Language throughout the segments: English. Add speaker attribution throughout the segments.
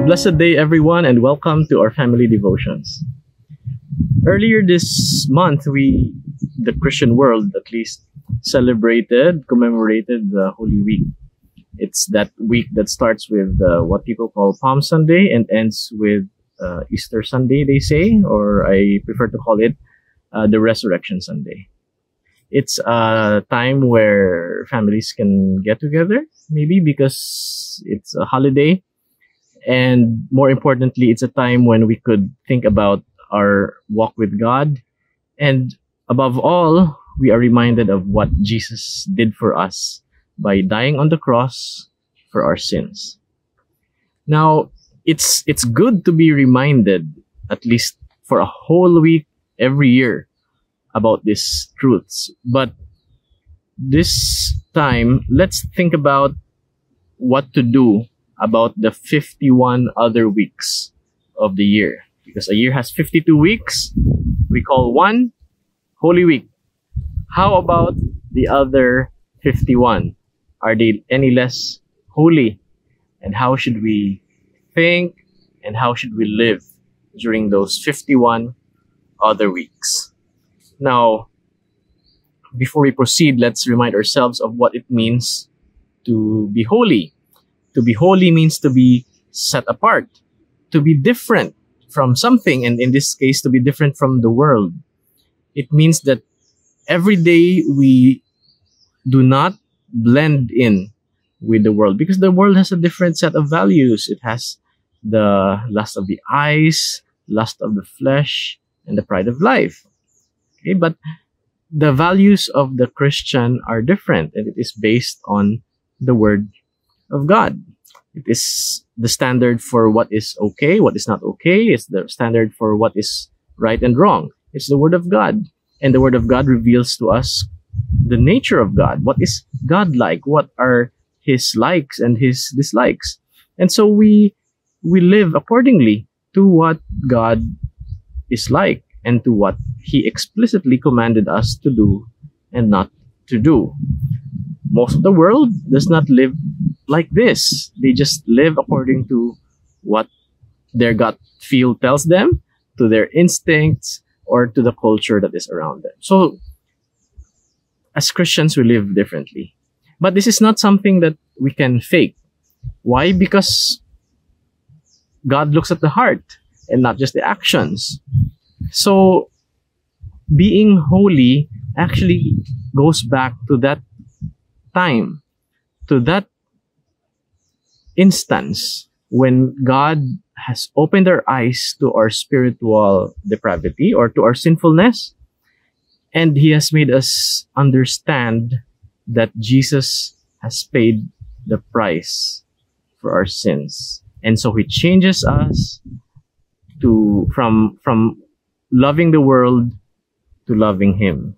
Speaker 1: blessed day, everyone, and welcome to our family devotions. Earlier this month, the Christian world at least, commemorated the Holy Week. It's that week that starts with what people call Palm Sunday and ends with Easter Sunday, they say, or I prefer to call it the Resurrection Sunday. It's a time where families can get together, maybe because it's a holiday. And more importantly, it's a time when we could think about our walk with God. And above all, we are reminded of what Jesus did for us by dying on the cross for our sins. Now, it's good to be reminded, at least for a whole week every year, about these truths. But this time, let's think about what to do about the 51 other weeks of the year. Because a year has 52 weeks, we call one Holy Week. How about the other 51? Are they any less holy? And how should we think and how should we live during those 51 other weeks? Now, before we proceed, let's remind ourselves of what it means to be holy. To be holy means to be set apart, to be different from something, and in this case, to be different from the world. It means that every day we do not blend in with the world, because the world has a different set of values. It has the lust of the eyes, lust of the flesh, and the pride of life. Okay, but the values of the Christian are different, and it is based on the Word of God. It is the standard for what is okay, what is not okay. It's the standard for what is right and wrong. It's the Word of God. And the Word of God reveals to us the nature of God. What is God like? What are His likes and His dislikes? And so we live accordingly to what God is like and to what He explicitly commanded us to do and not to do. Most of the world does not live like this. They just live according to what their gut feel tells them, to their instincts, or to the culture that is around them. So, as Christians, we live differently. But this is not something that we can fake. Why? Because God looks at the heart and not just the actions. So, being holy actually goes back to that time, to that instance when God has opened our eyes to our spiritual depravity or to our sinfulness, and He has made us understand that Jesus has paid the price for our sins. And so He changes us from loving the world to loving Him.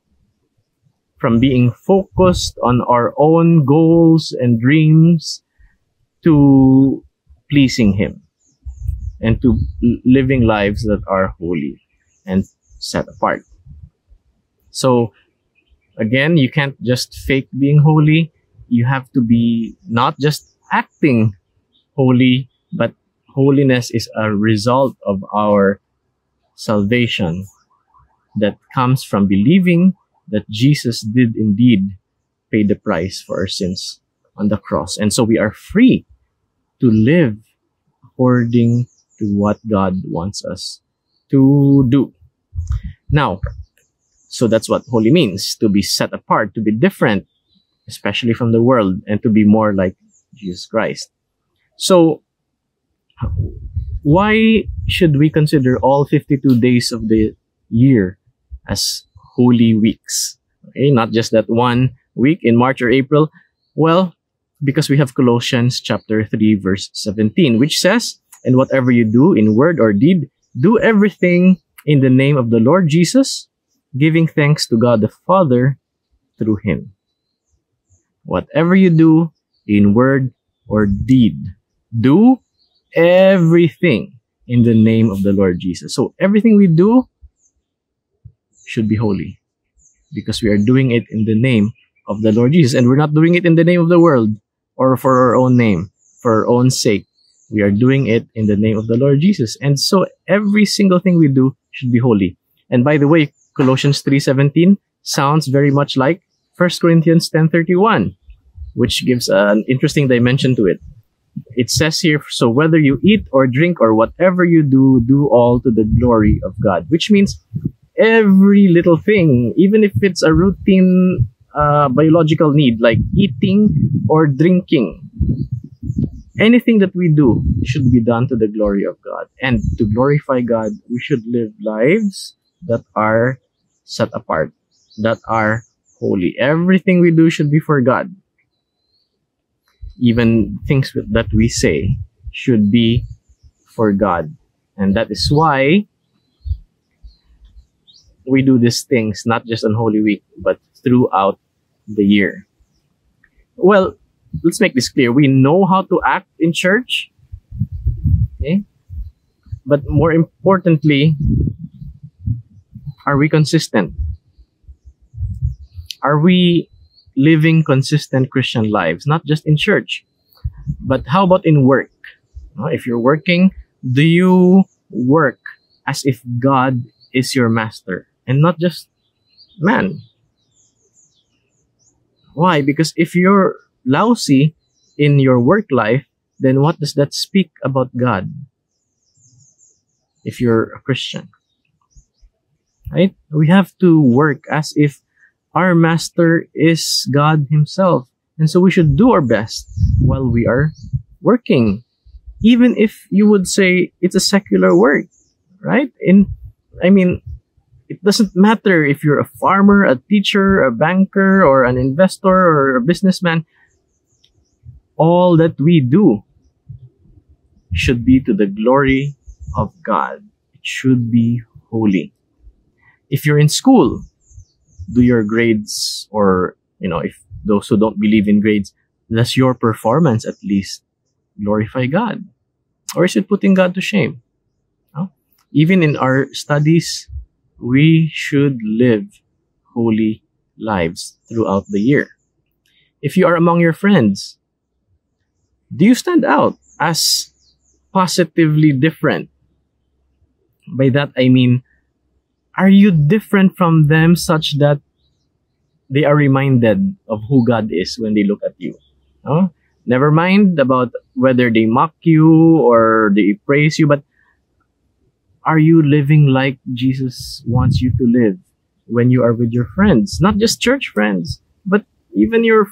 Speaker 1: From being focused on our own goals and dreams to pleasing Him, and to living lives that are holy and set apart. So, again, you can't just fake being holy. You have to be not just acting holy, but holiness is a result of our salvation that comes from believing that Jesus did indeed pay the price for our sins on the cross. And so we are free to live according to what God wants us to do. Now, so that's what holy means, to be set apart, to be different, especially from the world, and to be more like Jesus Christ. So, why should we consider all 52 days of the year as holy weeks? Okay, not just that one week in March or April. Well, because we have Colossians chapter 3 verse 17, which says, "And whatever you do in word or deed, do everything in the name of the Lord Jesus, giving thanks to God the Father through Him." Whatever you do in word or deed, do everything in the name of the Lord Jesus. So everything we do should be holy, because we are doing it in the name of the Lord Jesus, and we're not doing it in the name of the world or for our own name, for our own sake. We are doing it in the name of the Lord Jesus. And so every single thing we do should be holy. And by the way, Colossians 3:17 sounds very much like 1 Corinthians 10:31, which gives an interesting dimension to it. It says here, so whether you eat or drink or whatever you do, do all to the glory of God. Which means every little thing, even if it's a routine biological need like eating or drinking, anything that we do should be done to the glory of God. And to glorify God, we should live lives that are set apart, that are holy. Everything we do should be for God. Even things that we say should be for God. And that is why we do these things, not just on Holy Week, but throughout the year. Well, let's make this clear. We know how to act in church. Okay? But more importantly, are we consistent? Are we living consistent Christian lives? Not just in church, but how about in work? If you're working, do you work as if God is your master and not just man? Why? Because if you're lousy in your work life, then what does that speak about God? If you're a Christian, right? We have to work as if our master is God himself. And so we should do our best while we are working. Even if you would say it's a secular work, right? It doesn't matter if you're a farmer, a teacher, a banker, or an investor, or a businessman. All that we do should be to the glory of God. It should be holy. If you're in school, do your grades, or, if those who don't believe in grades, does your performance at least glorify God? Or is it putting God to shame? No? Even in our studies, we should live holy lives throughout the year. If you are among your friends, do you stand out as positively different? By that I mean, are you different from them such that they are reminded of who God is when they look at you? No? Never mind about whether they mock you or they praise you, but are you living like Jesus wants you to live when you are with your friends? Not just church friends, but even your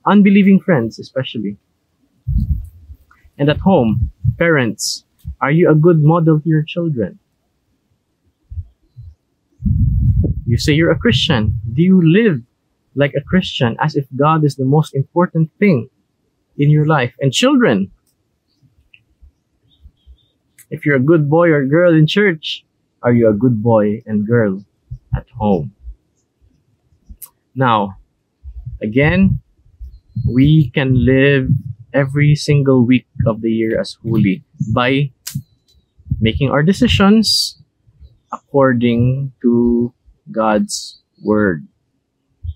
Speaker 1: unbelieving friends especially. And at home, parents, are you a good model to your children? You say you're a Christian. Do you live like a Christian as if God is the most important thing in your life? And children, if you're a good boy or girl in church, are you a good boy and girl at home? Now, again, we can live every single week of the year as holy by making our decisions according to God's word.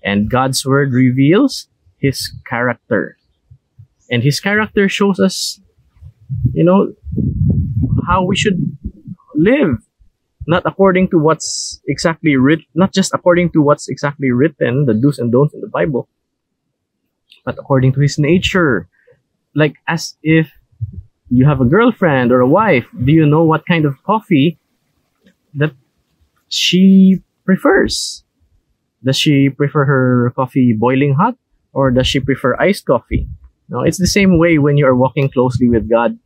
Speaker 1: And God's word reveals his character. And his character shows us, how we should live. Not according to what's exactly written, not just according to what's exactly written, the do's and don'ts in the Bible, but according to his nature. Like as if you have a girlfriend or a wife, do you know what kind of coffee that she prefers? Does she prefer her coffee boiling hot, or does she prefer iced coffee? No, it's the same way when you are walking closely with God.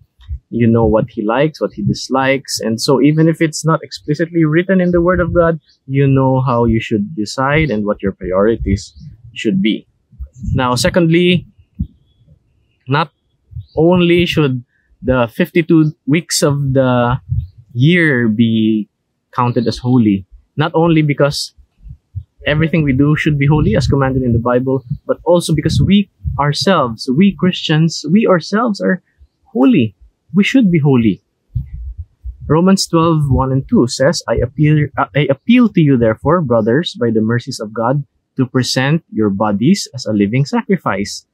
Speaker 1: You know what he likes, what he dislikes. And so even if it's not explicitly written in the word of God, you know how you should decide and what your priorities should be. Now, secondly, not only should the 52 weeks of the year be counted as holy, not only because everything we do should be holy as commanded in the Bible, but also because we Christians, we ourselves are holy. We should be holy. Romans 12:1 and 2 says, I appeal to you, therefore, brothers, by the mercies of God, to present your bodies as a living sacrifice,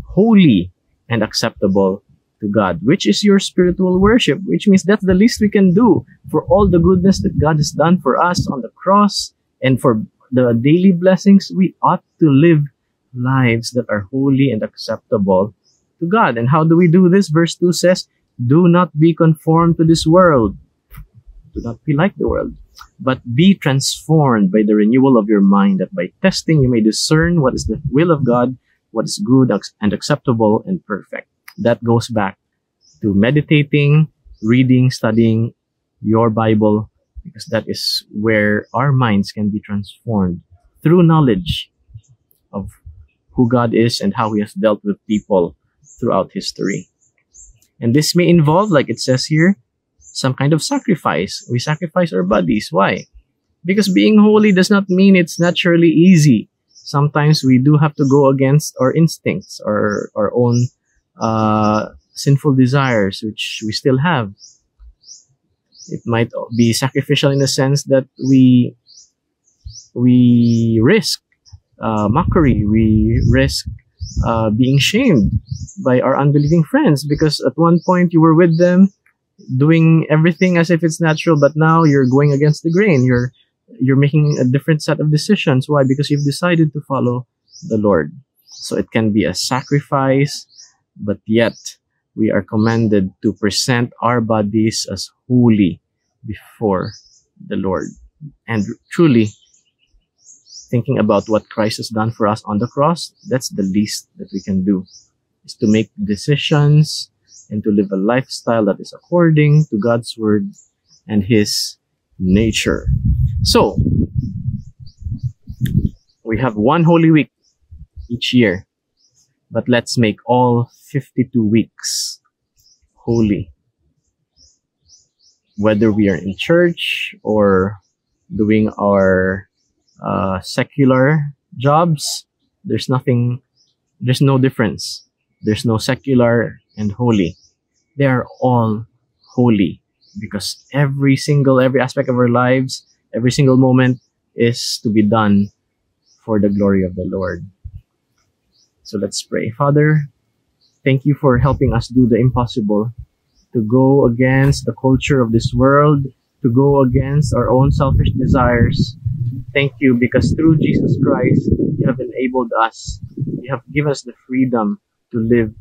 Speaker 1: holy and acceptable to God, which is your spiritual worship, which means that's the least we can do for all the goodness that God has done for us on the cross and for the daily blessings. We ought to live lives that are holy and acceptable to God. And how do we do this? Verse 2 says, do not be conformed to this world. Do not be like the world, but be transformed by the renewal of your mind, that by testing you may discern what is the will of God, what is good and acceptable and perfect. That goes back to meditating, reading, studying your Bible, because that is where our minds can be transformed through knowledge of who God is and how He has dealt with people throughout history. And this may involve, like it says here, some kind of sacrifice. We sacrifice our bodies. Why? Because being holy does not mean it's naturally easy. Sometimes we do have to go against our instincts or our own sinful desires, which we still have. It might be sacrificial in the sense that we risk mockery, we risk being shamed by our unbelieving friends, because at one point you were with them doing everything as if it's natural, but now you're going against the grain. You're making a different set of decisions. Why? Because you've decided to follow the Lord. So it can be a sacrifice, but yet we are commanded to present our bodies as holy before the Lord. And truly, thinking about what Christ has done for us on the cross, that's the least that we can do, is to make decisions and to live a lifestyle that is according to God's word and His nature. So, we have one Holy Week each year, but let's make all 52 weeks holy. Whether we are in church or doing our secular jobs, there's no difference. There's no secular and holy. They are all holy, because every aspect of our lives, every single moment is to be done for the glory of the Lord. So let's pray. Father, thank you for helping us do the impossible, to go against the culture of this world, to go against our own selfish desires. Thank you, because through Jesus Christ, you have enabled us. You have given us the freedom to live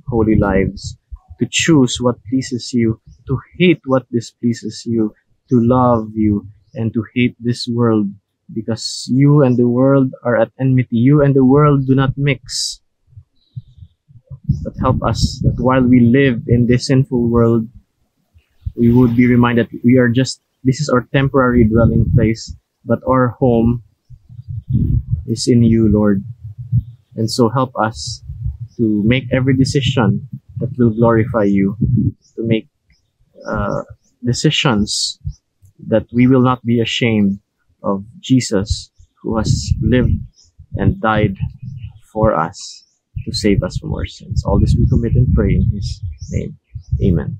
Speaker 1: holy lives, to choose what pleases you, to hate what displeases you, to love you, and to hate this world, because you and the world are at enmity. You and the world do not mix. But help us that while we live in this sinful world, we would be reminded this is our temporary dwelling place, but our home is in you, Lord. And so help us to make every decision that will glorify you, to make decisions that we will not be ashamed of Jesus, who has lived and died for us to save us from our sins. All this we commit and pray in His name. Amen.